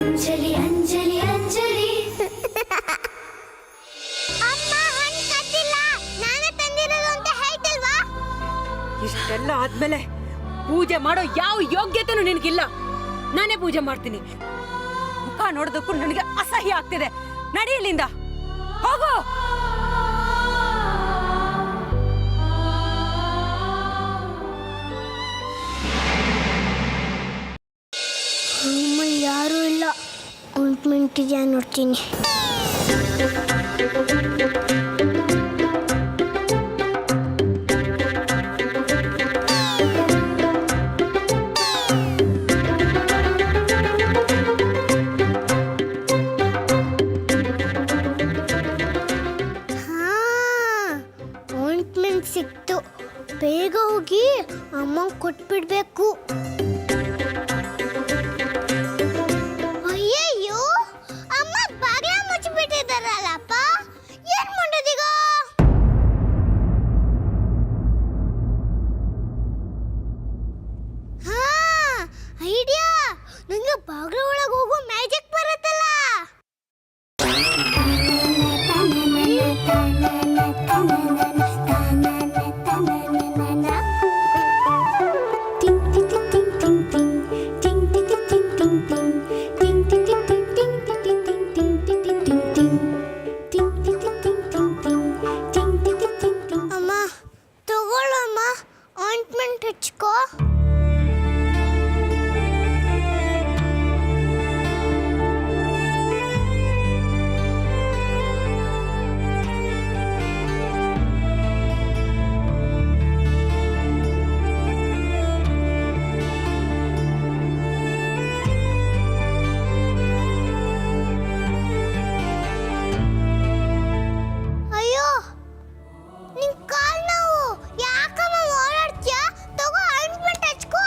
ಅಂಜಲಿ ಅಂಜಲಿ ಅಂಜಲಿ ಇಷ್ಟೆಲ್ಲ ಆದ್ಮೇಲೆ ಪೂಜೆ ಮಾಡೋ ಯಾವ ಯೋಗ್ಯತೆನೂ ನಿನಗಿಲ್ಲ. ನಾನೇ ಪೂಜೆ ಮಾಡ್ತೀನಿ. ಮುಖ ನೋಡೋದಕ್ಕೂ ನನಗೆ ಅಸಹ್ಯ ಆಗ್ತಿದೆ. ನಡಿ ಇಲ್ಲಿಂದ, ಹೋಗು. ಯಾರೂ ಇಲ್ಲ. ಆಯಿಂಟ್ಮೆಂಟ್ ಇದೆಯಾ ನೋಡ್ತೀನಿ. ಆಯಿಂಟ್ಮೆಂಟ್ ಸಿಕ್ತು. ಬೇಗ ಹೋಗಿ ಅಮ್ಮ ಕೊಟ್ಬಿಡ್ಬೇಕು. ಅಯ್ಯಯ್ಯೋ, ಅಮ್ಮ ಬಾಗ್ಲ ಮುಚ್ಚಿಬಿಟ್ಟಿದ್ದಾರಲ್ಲಪ್ಪ. ಏನ್ ಮಾಡೋದೀಗ? ಹಾ, ಐಡಿಯಾ. ನಂಗೆ ಬಾಗ್ಲ ಒಳಗೆ ಹೋಗೋ ಮ್ಯಾಜಿಕ್ ಬರುತ್ತಲ್ಲ. ಅಮ್ಮ ತಗೊಳ್ಳಮ್ಮ, ಆಯಿಂಟ್ಮೆಂಟ್ ಹಚ್ಕೋ. ಅಯ್ಯೋ, ನಿನ್ ಕಾಲ್ ನೋವು. ಯಾಕಮ್ಮ ಓಡಾಡ್ತೀಯ? ತಗೋ ಆಯಿಂಟ್ಮೆಂಟ್ ಹಚ್ಕೋ.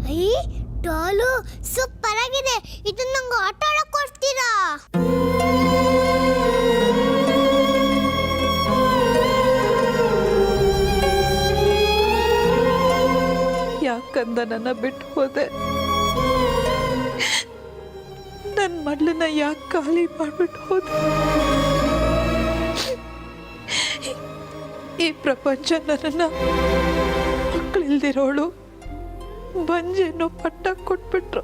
ಅಯ್ಯ, ಡಾಲು ಸೂಪರ್ ಆಗಿದೆ. ಇದು ನಂಗೆ ಆಟ ಆಡಕ್ ಕೊಡ್ತೀರಾ? ಯಾಕಂದ ನನ್ನ ಬಿಟ್ಟು ಹೋದೆ? ನನ್ನ ಮಡ್ಲನ್ನ ಯಾಕೆ ಖಾಲಿ ಮಾಡ್ಬಿಟ್ಟು ಹೋದೆ? ಈ ಪ್ರಪಂಚ ನನ್ನನ್ನ ಮಕ್ಕಳಿಲ್ದಿರೋಳು ಬಂಜೆನ್ನು ಪಟ್ಟ ಕೊಟ್ಬಿಟ್ರು.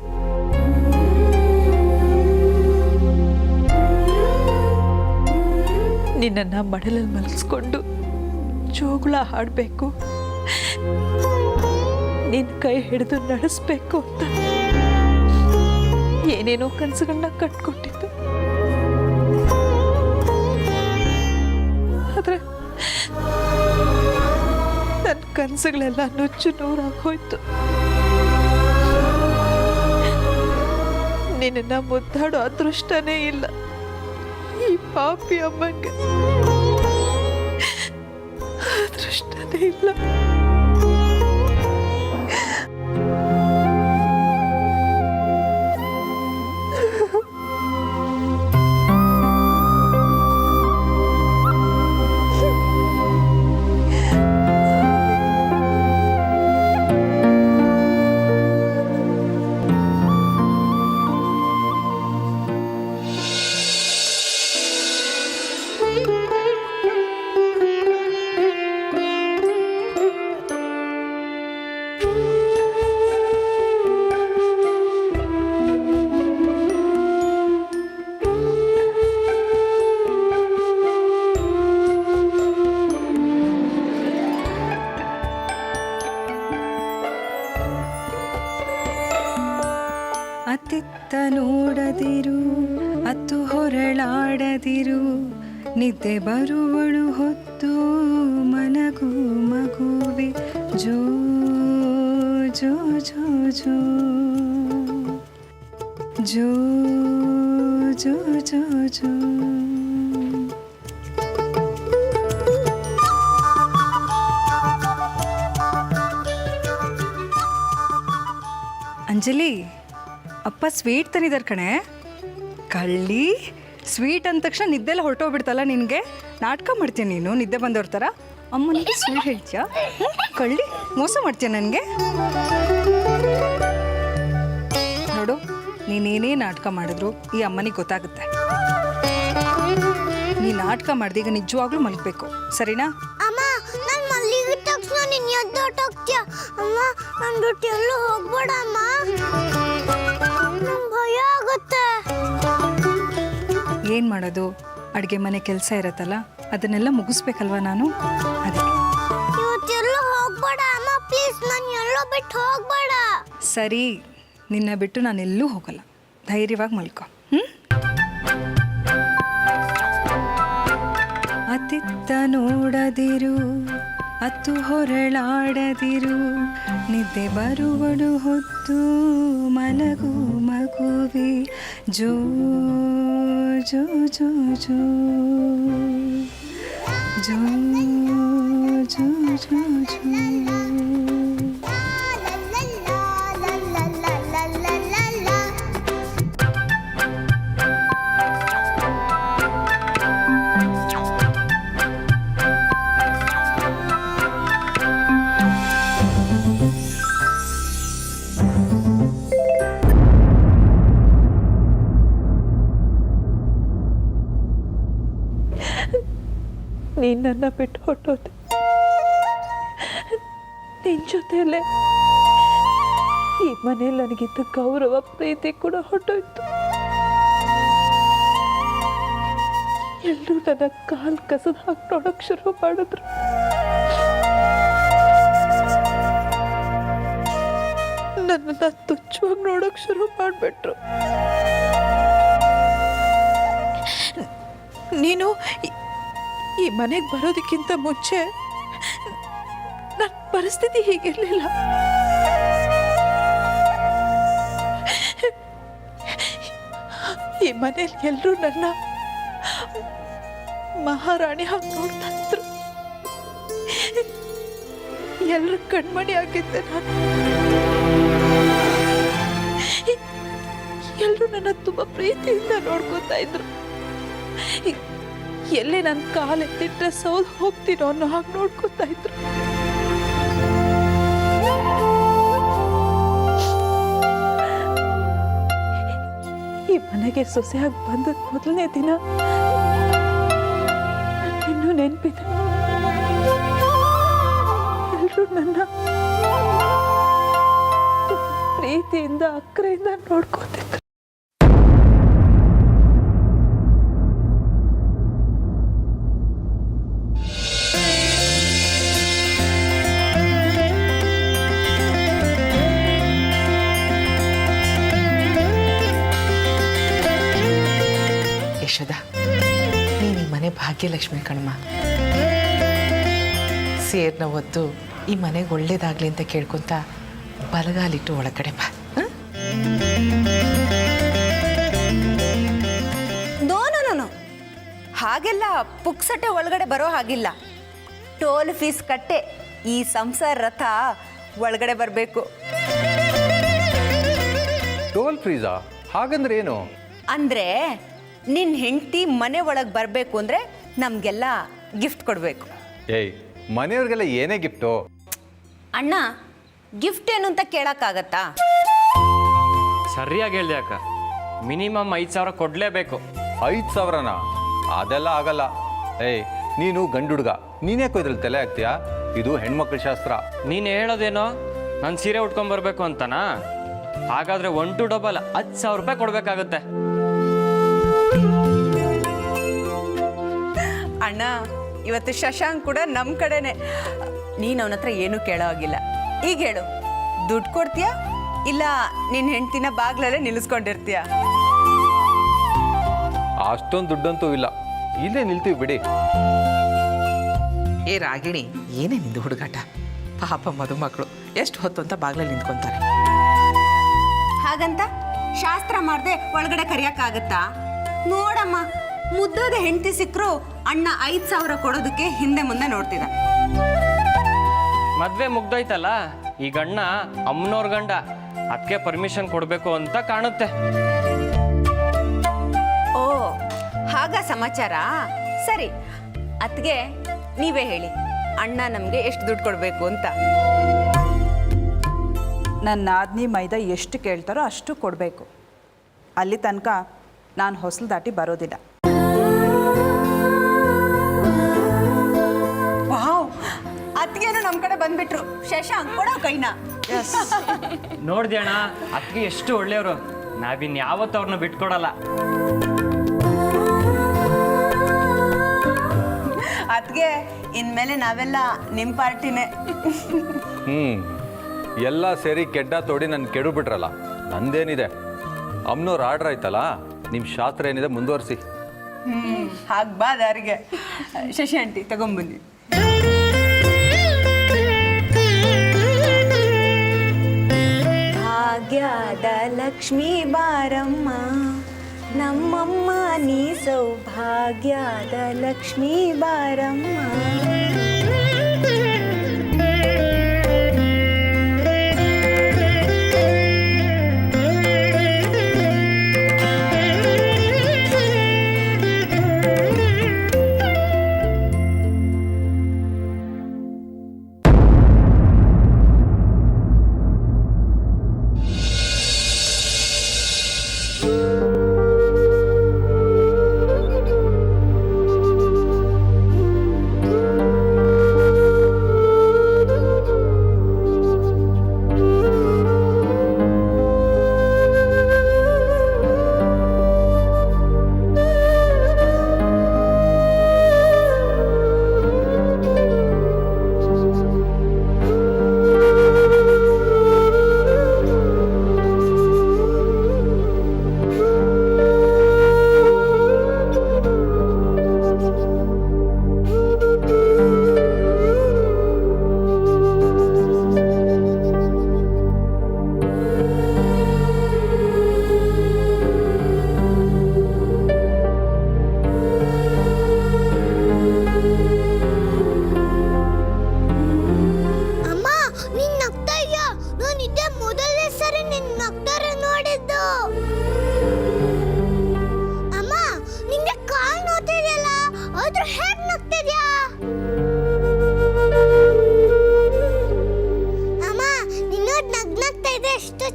ನಿನ್ನನ್ನ ಮಡಲಲ್ಲಿ ಮಲಗಿಸ್ಕೊಂಡು ಜೋಗುಳ ಹಾಡಬೇಕು, ನಿನ್ನ ಕೈ ಹಿಡಿದು ನಡೆಸ್ಬೇಕು ಅಂತ ಏನೇನೋ ಕನಸುಗಳನ್ನ ಕಟ್ಕೊಟ್ಟಿದ್ದು. ಆದ್ರೆ ನನ್ನ ಕನಸುಗಳೆಲ್ಲ ನುಚ್ಚು ನೂರಾಗೋಯ್ತು. ನಿನ್ನ ಮುದ್ದಾಡೋ ಅದೃಷ್ಟನೇ ಇಲ್ಲ ಈ ಪಾಪಿ ಅಮ್ಮಂಗೆ. ಅದೃಷ್ಟನೇ ಇಲ್ಲ. ಅತ್ತಿತ್ತ ನೋಡದಿರು, ಅತ್ತು ಹೊರಳಾಡದಿರು, ನಿದ್ದೆ ಬರುವಳು ಹೊತ್ತು ಮನಗು ಮಗುವೆ, ಜೋ ಜೋ ಜೋ ಜೋ ಜೋ ಜೋ ಜೋ ಜೋ. ಅಂಜಲಿ, ಅಪ್ಪ ಸ್ವೀಟ್ ತಂದಿದ್ದಾರೆ ಕಣೆ. ಕಳ್ಳಿ, ಸ್ವೀಟ್ ಅಂದ ತಕ್ಷಣ ನಿದ್ದೆಲ್ಲ ಹೊರಟೋಗ್ಬಿಡ್ತಲ್ಲ ನಿನಗೆ. ನಾಟಕ ಮಾಡ್ತೀಯ ನೀನು ನಿದ್ದೆ ಬಂದವ್ರ ಥರ. ಅಮ್ಮನಿಗೆ ಸ್ವೀಟ್ ಹೇಳ್ತೀಯಾ? ಕಳ್ಳಿ, ಮೋಸ ಮಾಡ್ತೀಯ ನನಗೆ. ನೋಡು, ನೀನೇನೇ ನಾಟಕ ಮಾಡಿದ್ರು ಈ ಅಮ್ಮನಿಗೆ ಗೊತ್ತಾಗುತ್ತೆ. ನೀ ನಾಟಕ ಮಾಡ್ದೀಗ ನಿಜವಾಗ್ಲೂ ಮಲಗಬೇಕು, ಸರಿನಾ? ಅಮ್ಮ ನಾನು ಮಲ್ಲಿಗೆ ತಕ್ಷಣ ನೀನು ಎದ್ದು ಹೊಟ್ಟೋಗ್ತೀಯ. ಅಮ್ಮ ನನ್ನ ಬಿಟ್ಟು ಎಲ್ಲೂ ಹೋಗ್ಬೇಡ ಅಮ್ಮ, ನಂಗೆ ಭಯ ಆಗುತ್ತೆ. ಏನು ಮಾಡೋದು, ಅಡುಗೆ ಮನೆ ಕೆಲಸ ಇರತ್ತಲ್ಲ, ಅದನ್ನೆಲ್ಲ ಮುಗಿಸ್ಬೇಕಲ್ವ ನಾನು. ಅದಕ್ಕೆ ಇವತ್ತೆಲ್ಲೂ ಹೋಗ್ಬೇಡ ಅಮ್ಮ, ಪ್ಲೀಸ್. ನಾನು ಎಲ್ಲೋ ಬಿಟ್ಟು ಹೋಗ್ಬೇಡ. ಸರಿ, ನಿನ್ನ ಬಿಟ್ಟು ನಾನೆಲ್ಲೂ ಹೋಗಲ್ಲ. ಧೈರ್ಯವಾಗಿ ಮಲ್ಕೊ. ಅತ್ತಿತ್ತ ನೋಡದಿರು, ಅತ್ತು ಹೊರಳಾಡದಿರು, ನಿದ್ದೆ ಬರುವಡು ಹೊತ್ತು ಮಲಗು ಮಗುವೆ. ಜೋ ಜೋ ಜೋ ಜೋ ಜೋ ಜೋ ಜೋ ಜೋ. ನೀನು ನನ್ನ ಬಿಟ್ಟು ಹೊಟ್ಟೋದೆ. ನಿನ್ನ ಜೊತೆಯಲ್ಲೇ ಈ ಮನೇಲಿ ನನಗಿದ್ದ ಗೌರವ ಪ್ರೀತಿ ಕೂಡ ಹೊಟ್ಟೋಯ್ತು. ಎಲ್ಲರೂ ನನ್ನ ಕಾಲ್ ಕಸದ ಹಾಕಿ ನೋಡೋಕೆ ಶುರು ಮಾಡಿದ್ರು. ನನ್ನನ್ನು ತುಚ್ಛವಾಗಿ ನೋಡೋಕೆ ಶುರು ಮಾಡಿಬಿಟ್ರು. ನೀನು ಈ ಮನೆಗೆ ಬರೋದಕ್ಕಿಂತ ಮುಂಚೆ ನನ್ನ ಪರಿಸ್ಥಿತಿ ಹೀಗಿರಲಿಲ್ಲ. ಈ ಮನೇಲಿ ಎಲ್ಲರೂ ನನ್ನ ಮಹಾರಾಣಿ ಹಾಗೆ ನೋಡ್ತಾ ಇದ್ರು. ಎಲ್ಲರ ಕಣ್ಮಣಿ ಆಗಿದ್ದೆ ನಾನು. ಎಲ್ಲರೂ ನನ್ನ ತುಂಬ ಪ್ರೀತಿಯಿಂದ ನೋಡ್ಕೊತಾ ಇದ್ರು. ಎಲ್ಲೇ ನನ್ನ ಕಾಲೆತ್ತಿಟ್ರೆ ಸೌದು ಹೋಗ್ತೀನೋ ಅನ್ನೋ ಹಾಗೆ ನೋಡ್ಕೊತಾ ಇದ್ರು. ಈ ಮನೆಗೆ ಸೊಸೆಯಾಗಿ ಬಂದ ಮೊದಲನೇ ದಿನ ಇನ್ನೂ ನೆನಪಿದೆ. ಎಲ್ಲರೂ ನನ್ನ ಪ್ರೀತಿಯಿಂದ ಅಕ್ಕರೆಯಿಂದ ನೋಡ್ಕೊತಿದ್ರು. ಯಶೋದ, ನೀನು ಈ ಮನೆ ಭಾಗ್ಯಲಕ್ಷ್ಮಿ ಕಣಮ್ಮ. ಸೇರ್ನ ಹೊತ್ತು ಈ ಮನೆಗೆ ಒಳ್ಳೇದಾಗ್ಲಿ ಅಂತ ಕೇಳ್ಕೊಂತ ಬಲಗಾಲಿಟ್ಟು ಒಳಗಡೆ ಬಾ. ನೋ ನೋ ನೋ ನೋ, ಹಾಗೆಲ್ಲ ಪುಕ್ಸಟ್ಟೆ ಒಳಗಡೆ ಬರೋ ಹಾಗಿಲ್ಲ. ಟೋಲ್ ಫೀಸ್ ಕಟ್ಟೆ ಈ ಸಂಸಾರ ರಥ ಒಳಗಡೆ ಬರಬೇಕು. ಟೋಲ್ ಫ್ರೀಸಾ? ಹಾಗಂದ್ರೆ ಏನು? ಅಂದರೆ ನಿನ್ನ ಹೆಂಡತಿ ಮನೆ ಒಳಗೆ ಬರಬೇಕು ಅಂದರೆ ನಮಗೆಲ್ಲ ಗಿಫ್ಟ್ ಕೊಡಬೇಕು. ಏಯ್, ಮನೆಯವ್ರಿಗೆಲ್ಲ ಏನೇ ಗಿಫ್ಟು? ಅಣ್ಣ, ಗಿಫ್ಟ್ ಏನು ಅಂತ ಕೇಳೋಕ್ಕಾಗತ್ತಾ? ಸರಿಯಾಗಿ ಹೇಳ್ದೆ ಅಕ್ಕ. ಮಿನಿಮಮ್ 5,000 ಕೊಡಲೇಬೇಕು. 5,000ನಾ? ಅದೆಲ್ಲ ಆಗಲ್ಲ. ಏಯ್, ನೀನು ಗಂಡು ಹುಡುಗ, ನೀನ್ಯಾಕೋ ಇದ್ರಲ್ಲಿ ತಲೆ ಹಾಕ್ತೀಯಾ? ಇದು ಹೆಣ್ಮಕ್ಳ ಶಾಸ್ತ್ರ. ನೀನು ಹೇಳೋದೇನೋ ನಾನು ಸೀರೆ ಉಟ್ಕೊಂಡ್ಬರ್ಬೇಕು ಅಂತನಾ? ಹಾಗಾದರೆ 1 to double 10,000 ರೂಪಾಯಿ ಕೊಡಬೇಕಾಗುತ್ತೆ. ಅಣ್ಣ, ಇವತ್ತು ಶಶಾಂಕ್ ಕೂಡ ನಮ್ಮ ಕಡೆನೆ. ನೀನು ಅವನ ಹತ್ರ ಏನೂ ಕೇಳೋ ಆಗಿಲ್ಲ. ಈಗ ಹೇಳು, ದುಡ್ಡು ಕೊಡ್ತೀಯಾ ಇಲ್ಲ ನಿನ್ನ ಹೆಂಡ್ತಿನ ಬಾಗ್ಲಲ್ಲೇ ನಿಲ್ಲಿಸ್ಕೊಂಡಿರ್ತೀಯಾ? ಅಷ್ಟೊಂದು ದುಡ್ಡಂತೂ ಇಲ್ಲ, ಇಲ್ಲೇ ನಿಲ್ತೀವಿ ಬಿಡಿ. ಏ ರಾಗಿಣಿ, ಏನೇ ನಿಂದು ಹುಡುಗಾಟ? ಪಾಪ ಮದುಮಕ್ಕಳು ಎಷ್ಟು ಹೊತ್ತು ಅಂತ ಬಾಗ್ಲಲ್ಲಿ ನಿಂತ್ಕೊಂತಾರೆ. ಹಾಗಂತ ಶಾಸ್ತ್ರ ಮಾಡದೆ ಒಳಗಡೆ ಕರಿಯಕ್ಕಾಗತ್ತಾ? ನೋಡಮ್ಮ, ಮುದ್ದಾದ ಹೆಂಡತಿ ಸಿಕ್ಕರು ಅಣ್ಣ 5,000 ಕೊಡೋದಕ್ಕೆ ಹಿಂದೆ ಮುಂದೆ ನೋಡ್ತಿದ್ದ. ಮದ್ವೆ ಮುಗ್ದೋಯ್ತಲ್ಲ, ಈ ಗಂಡ ಅಮ್ಮನವ್ರ ಗಂಡ ಅದಕ್ಕೆ ಪರ್ಮಿಷನ್ ಕೊಡಬೇಕು ಅಂತ ಕಾಣುತ್ತೆ. ಓ ಹಾಗ ಸಮಾಚಾರ. ಸರಿ ಅತ್ಗೆ ನೀವೇ ಹೇಳಿ, ಅಣ್ಣ ನಮಗೆ ಎಷ್ಟು ದುಡ್ಡು ಕೊಡಬೇಕು ಅಂತ. ನನ್ನ ನಾದ್ನಿ ಮೈದ ಎಷ್ಟು ಕೇಳ್ತಾರೋ ಅಷ್ಟು ಕೊಡಬೇಕು. ಅಲ್ಲಿ ತನಕ ನಾನು ಹೊಸಲು ದಾಟಿ ಬರೋದಿಲ್ಲ. ವಾವ್, ಅತ್ಗೆನು ನಮ್ಮ ಕಡೆ ಬಂದ್ಬಿಟ್ರು. ಶಶಾಂಕ್ ಕೊಡೋ ಕೈನ. ನೋಡ್ದೆ ಅಣ್ಣ, ಅದಕ್ಕೆ ಎಷ್ಟು ಒಳ್ಳೆಯವರು. ನಾವಿನ್ಯಾವತ್ತೂ ಅವ್ರನ್ನ ಬಿಟ್ಕೊಡಲ್ಲ. ಅತ್ಗೆ ಇನ್ಮೇಲೆ ನಾವೆಲ್ಲ ನಿಮ್ಮ ಪಾರ್ಟಿನೇ. ಎಲ್ಲ ಸೇರಿ ಕೆಡ್ಡ ತೋಡಿ ನನ್ನ ಕೆಡು ಬಿಟ್ರಲ್ಲ, ನಂದೇನಿದೆ. ಅಮ್ಮನವ್ರು ಆರ್ಡ್ರ್ ಆಯ್ತಲ್ಲ, ನಿಮ್ಮ ಶಾಸ್ತ್ರ ಏನಿದೆ ಮುಂದುವರಿಸಿ. ಹಾಗೆ ಬಾ ದಾರಿಗೆ. ಶಶಿ ಆಂಟಿ ತಗೊಂಬನ್ನಿ. ಭಾಗ್ಯದ ಲಕ್ಷ್ಮೀ ಬಾರಮ್ಮ, ನಮ್ಮಮ್ಮ ನೀ ಸೌಭಾಗ್ಯದ ಲಕ್ಷ್ಮೀ ಬಾರಮ್ಮ.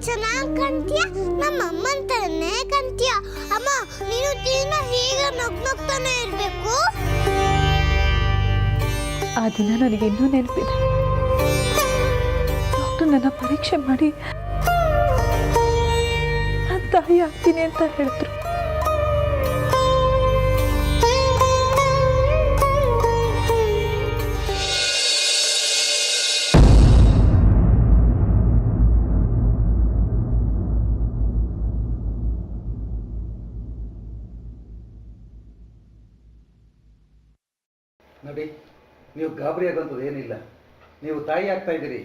ಚೆನ್ನಾಗಿ ಕಾಣ್ತೀಯ, ನಮ್ಮ ಅಮ್ಮನ ತರನೇ ಕಾಣ್ತೀಯ. ಅಮ್ಮ ನೀನು ದಿನ ಹೀಗೆ ನಗ್ನಗ್ತಾನೆ ಇರಬೇಕು. ಆ ದಿನ ನನಗೆ ಇನ್ನೂ ನೆನಪಿದೆ. ಡಾಕ್ಟರ್ ನನ್ನ ಪರೀಕ್ಷೆ ಮಾಡಿ ನಾನು ತಾಯಿ ಆಗ್ತೀನಿ ಅಂತ ಹೇಳಿದ್ರು. ನೋಡಿ, ನೀವು ಗಾಬರಿ ಆಗುವಂಥದ್ದು ಏನಿಲ್ಲ. ನೀವು ತಾಯಿ ಆಗ್ತಾ ಇದ್ದೀರಿ.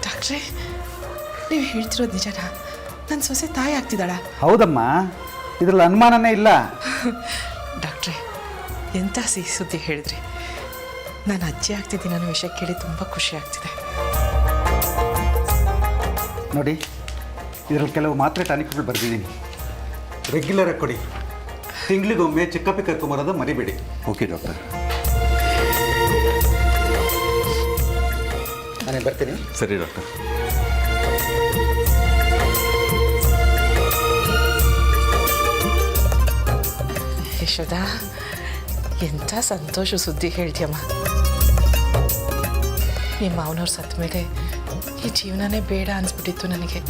ಡಾಕ್ಟ್ರೇ, ನೀವು ಹೇಳ್ತಿರೋದು ನಿಜನಾ? ನನ್ನ ಸೊಸೆ ತಾಯಿ ಆಗ್ತಿದ್ದಾಳ? ಹೌದಮ್ಮ, ಇದರಲ್ಲಿ ಅನುಮಾನನೇ ಇಲ್ಲ. ಡಾಕ್ಟ್ರೇ, ಎಂಥ ಸಿಹಿ ಸುದ್ದಿ ಹೇಳಿದ್ರಿ. ನಾನು ಅಜ್ಜಿ ಆಗ್ತಿದ್ದೀನಿ ಅನ್ನೋ ವಿಷಯ ಕೇಳಿ ತುಂಬ ಖುಷಿ ಆಗ್ತಿದೆ. ನೋಡಿ, ಇದರಲ್ಲಿ ಕೆಲವು ಮಾತ್ರೆ ಟಾನಿಕ್ಗಳು ಬರೆದಿದ್ದೀನಿ. ರೆಗ್ಯುಲರಾಗಿ ಕೊಡಿ. ತಿಂಗಳಿಗೊಮ್ಮೆ ಚೆಕಪ್ ಕರ್ಕೊಂಬರೋದು ಮರಿಬೇಡಿ. ಓಕೆ ಡಾಕ್ಟರ್, ನಾನೇ ಬರ್ತೀನಿ. ಸರಿ ಡಾಕ್ಟರ್. ಯಶೋದ, ಎಂಥ ಸಂತೋಷ ಸುದ್ದಿ ಹೇಳ್ತೀಯಮ್ಮ. ನಿಮ್ಮ ಮಾವನವ್ರು ಸತ್ತ ಮೇಲೆ ಈ ಜೀವನನೇ ಬೇಡ ಅನಿಸ್ಬಿಟ್ಟಿತ್ತು ನನಗೆ.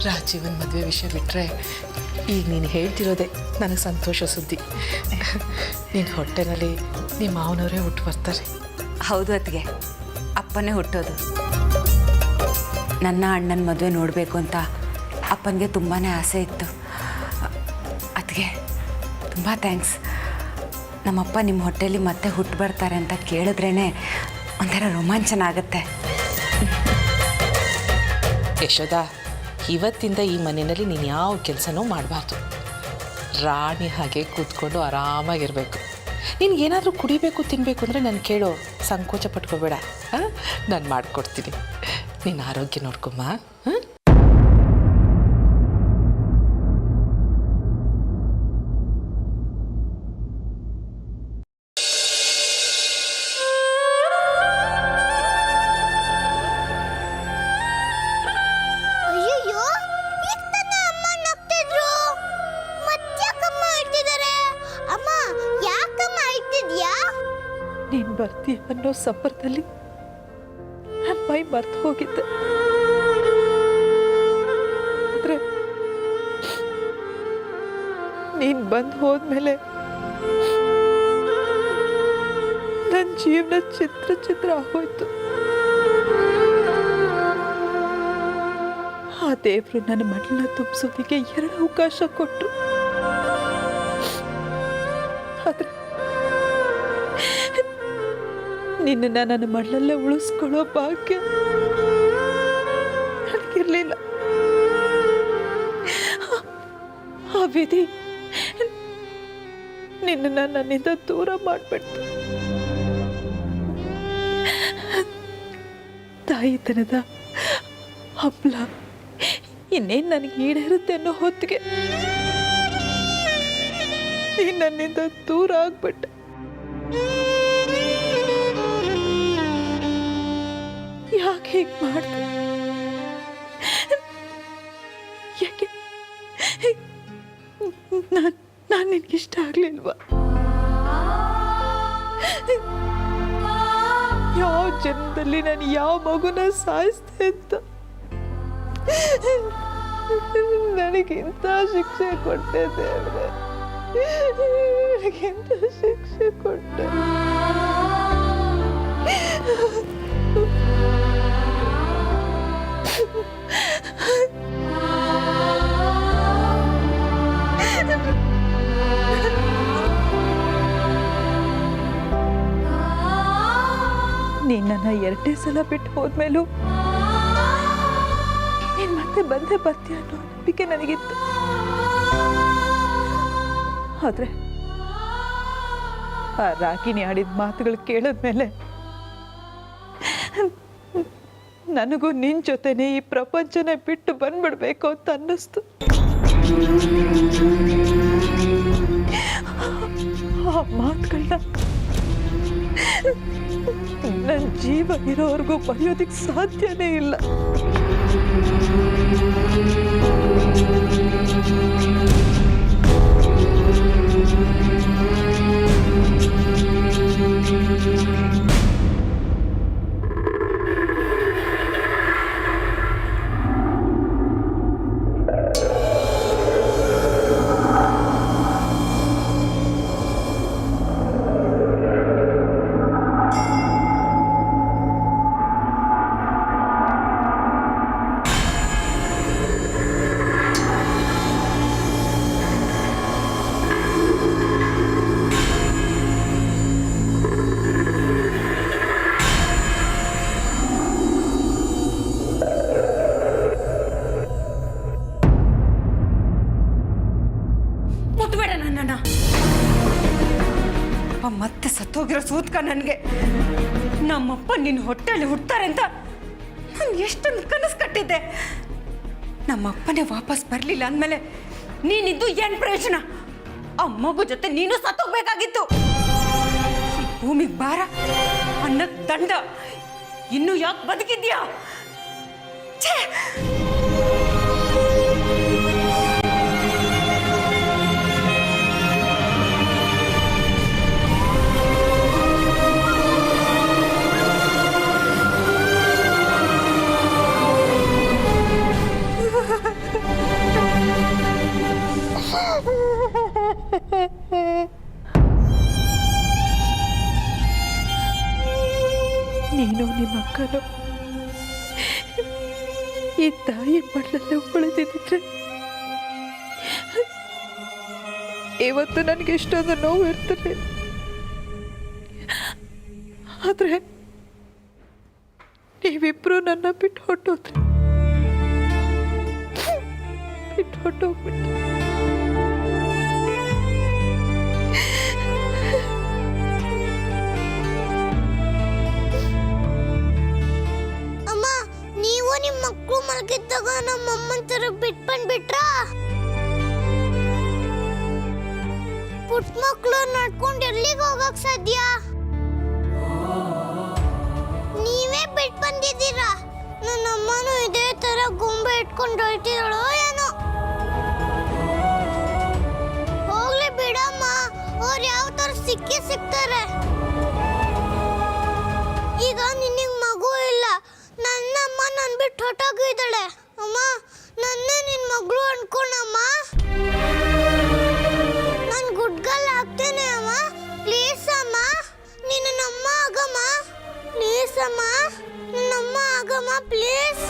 ರಾಜೀವನ್ ಮದುವೆ ವಿಷಯ ಬಿಟ್ಟರೆ ಈಗ ನೀನು ಹೇಳ್ತಿರೋದೆ ನನಗೆ ಸಂತೋಷ ಸುದ್ದಿ. ನಿನ್ನ ಹೊಟ್ಟೆನಲ್ಲಿ ನಿಮ್ಮ ಮಾವನವರೇ ಹುಟ್ಟು ಬರ್ತಾರೆ. ಹೌದು ಅತ್ತಿಗೆ, ಅಪ್ಪನೇ ಹುಟ್ಟೋದು. ನನ್ನ ಅಣ್ಣನ ಮದುವೆ ನೋಡಬೇಕು ಅಂತ ಅಪ್ಪನಿಗೆ ತುಂಬಾ ಆಸೆ ಇತ್ತು. ಅತ್ತಿಗೆ ತುಂಬ ಥ್ಯಾಂಕ್ಸ್. ನಮ್ಮಪ್ಪ ನಿಮ್ಮ ಹೊಟ್ಟೆಯಲ್ಲಿ ಮತ್ತೆ ಹುಟ್ಟು ಬರ್ತಾರೆ ಅಂತ ಕೇಳಿದ್ರೇ ಒಂಥರ ರೋಮಾಂಚನ ಆಗುತ್ತೆ. ಯಶೋದ, ಇವತ್ತಿಂದ ಈ ಮನೆಯಲ್ಲಿ ನೀನು ಯಾವ ಕೆಲಸನೂ ಮಾಡಬಾರ್ದು. ರಾಣಿ ಹಾಗೆ ಕೂತ್ಕೊಂಡು ಆರಾಮಾಗಿರಬೇಕು. ನಿನ್ಗೇನಾದರೂ ಕುಡಿಬೇಕು ತಿನ್ನಬೇಕು ಅಂದರೆ ನಾನು ಕೇಳೋ, ಸಂಕೋಚ ಪಟ್ಕೋಬೇಡ. ನಾನು ಮಾಡಿಕೊಡ್ತೀನಿ. ನಿನ್ನ ಆರೋಗ್ಯ ನೋಡ್ಕೊಮ್ಮ. ಹಾಂ. ಅಯ್ಯಯ್ಯೋ, ಈಗ ತಾನೇ ಅಮ್ಮ ನಗ್ತಿದ್ರು. ಮತ್ತ್ಯಾಕಮ್ಮ ಅಳ್ತಿದ್ದಾರೆ? ಅಮ್ಮ, ಯಾಕಮ್ಮ ಅಳ್ತಿದ್ಯಾ? ನೀನು ಬರ್ತೀಯ ಅನ್ನೋ ಸಂಪರ್ಕದಲ್ಲಿ ನನ್ನ ಮೈ ಮರ್ತು ಹೋಗಿದ್ದೆ. ಆದರೆ ನೀನು ಬಂದು ಹೋದ್ಮೇಲೆ ನನ್ನ ಜೀವನ ಚಿತ್ರ ಆಗೋಯ್ತು. ಆ ದೇವರು ನನ್ನ ಮಡಲನ್ನ ತುಂಬಿಸೋದಕ್ಕೆ 2 ಅವಕಾಶ ಕೊಟ್ಟರು. ಆದರೆ ನಿನ್ನನ್ನು ನನ್ನ ಮಡಲಲ್ಲೇ ಉಳಿಸ್ಕೊಳ್ಳೋ ಭಾಗ್ಯ ನನಗಿರಲಿಲ್ಲ. ಆ ವಿಧಿ ನಿನ್ನನ್ನು ನನ್ನಿಂದ ದೂರ ಮಾಡಿಬಿಡ್ತು. ತಾಯಿತನದ ಹಬ್ಬಲ ಇನ್ನೇನು ನನಗೆ ಈಡೇರುತ್ತೆ ಅನ್ನೋ ಹೊತ್ತಿಗೆ ನೀನು ನನ್ನಿಂದ ದೂರ ಆಗ್ಬಿಟ್ಟೆ. ಯಾಕೆ ಹೀಗೆ ಮಾಡ್ದೆ? ಯಾಕೆ ನಾನು ನಿನಗಿಷ್ಟ ಆಗ್ಲಿಲ್ವಾ? ಯಾವ ಜನ್ಮದಲ್ಲಿ ನಾನು ಯಾವ ಮಗುನ ಸಾಯಿಸ್ದೆ ಅಂತ ನನಗಿಂತ ಶಿಕ್ಷೆ ಕೊಟ್ಟೆ ದೇವ್ರೆ, ನನಗಿಂತ ಶಿಕ್ಷೆ ಕೊಟ್ಟೆ. ನೀನು ನನ್ನ 2 ಸಲ ಬಿಟ್ಟು ಹೋದ್ಮೇಲೂ ನೀನು ಮತ್ತೆ ಬಂದೇ ಬರ್ತೀಯ ಅನ್ನೋ ನಂಬಿಕೆ ನನಗಿತ್ತು. ಆದ್ರೆ ಆ ರಾಗಿಣಿ ಆಡಿದ ಮಾತುಗಳು ಕೇಳಿದ್ಮೇಲೆ ನನಗೂ ನಿನ್ನ ಜೊತೆನೆ ಈ ಪ್ರಪಂಚನೇ ಬಿಟ್ಟು ಬಂದ್ಬಿಡ್ಬೇಕು ಅಂತ ಅನ್ನಿಸ್ತು. ಆ ಮಾತುಗಳನ್ನ ನನ್ನ ಜೀವ ಇರೋವರೆಗೂ ಬರೆಯೋದಕ್ಕೆ ಸಾಧ್ಯನೇ ಇಲ್ಲ. ಮುಟ್ಬೇಡ ನನ್ನನ್ನ. ಮತ್ತೆ ಸತ್ತೋಗಿರೋ ಸೂತ್ಕ ನನಗೆ. ನಮ್ಮಪ್ಪ ನಿನ್ನ ಹೊಟ್ಟೆಯಲ್ಲಿ ಹುಡ್ತಾರೆ ಅಂತ ನಾನು ಎಷ್ಟೊಂದು ಕನಸು ಕಟ್ಟಿದ್ದೆ. ನಮ್ಮಪ್ಪನೇ ವಾಪಸ್ ಬರಲಿಲ್ಲ ಅಂದಮೇಲೆ ನೀನಿದ್ದು ಏನು ಪ್ರಯೋಜನ? ಆ ಮಗು ಜೊತೆ ನೀನು ಸತ್ತೋಗ್ಬೇಕಾಗಿತ್ತು. ಈ ಭೂಮಿಗೆ ಭಾರ, ಅನ್ನಕ್ಕೆ ದಂಡ. ಇನ್ನು ಯಾಕೆ ಬದುಕಿದ್ಯಾ? ಛೇ! ನೀನು ನಿಮ್ಮ ಅಕ್ಕನು ಈ ತಾಯಿ ಮಡಲಲ್ಲೇ ಉಳಿದಿದ್ದರೆ ಇವತ್ತು ನನಗೆ ಇಷ್ಟೊಂದು ನೋವು ಇರ್ತಿರ್ಲಿಲ್ಲ. ಆದರೆ ನೀವಿಬ್ರು ನನ್ನ ಬಿಟ್ಟು ಹೊಟ್ಟೋದ್ರಿ, ಬಿಟ್ಟು ಹೊಟ್ಟೋಗ್ಬಿಟ್ಟು ಮಕ್ಕಳು ಮಲಗಿದ್ದಾಗ ನಮ್ಮ ಅಮ್ಮನ ತರ ಬಿಟ್ಟು ಬಂದ್ಬಿಟ್ರಾ? ಪುಟ್ಟ ಮಕ್ಕಳು ನಡ್ಕೊಂಡು ಎಲ್ಲಿಗೆ ಹೋಗಕ್ ಸಾಧ್ಯ? ನೀವೇ ಬಿಟ್ಟು ಬಂದಿದ್ದೀರಾ. ನನ್ನ ಅಮ್ಮನೂ ಇದೇ ತರ ಗೊಂಬೆ ಇಟ್ಕೊಂಡು ಹೊರಟಿದಳೋ ಏನೋ. ಹೋಗ್ಲಿ ಬಿಡಮ್ಮ, ಅವ್ರು ಯಾವ ತರ ಸಿಗ್ತಾರೆ. ಈಗ ನಿನಗೆ ಮಗು ಇಲ್ಲ, ನನ್ನಮ್ಮ ನನ್ ಬಿಟ್ಟು ಹೊಟ್ಟೋಗಿದ್ದಾಳೆ. ಅಮ್ಮ, ನನ್ನ ನಿನ್ ಮಗಳು ಅನ್ಕೊಂಡಮ್ಮ. ನಾನು ಗುಡ್ಗಲ್ ಹಾಕ್ತೇನೆ ಅಮ್ಮ. ಪ್ಲೀಸ್ ಅಮ್ಮ, ನೀನು ನಮ್ಮ ಆಗಮ್ಮ. ಪ್ಲೀಸ್ ಅಮ್ಮ, ನನ್ನಮ್ಮ ಆಗಮ್ಮ ಪ್ಲೀಸ್.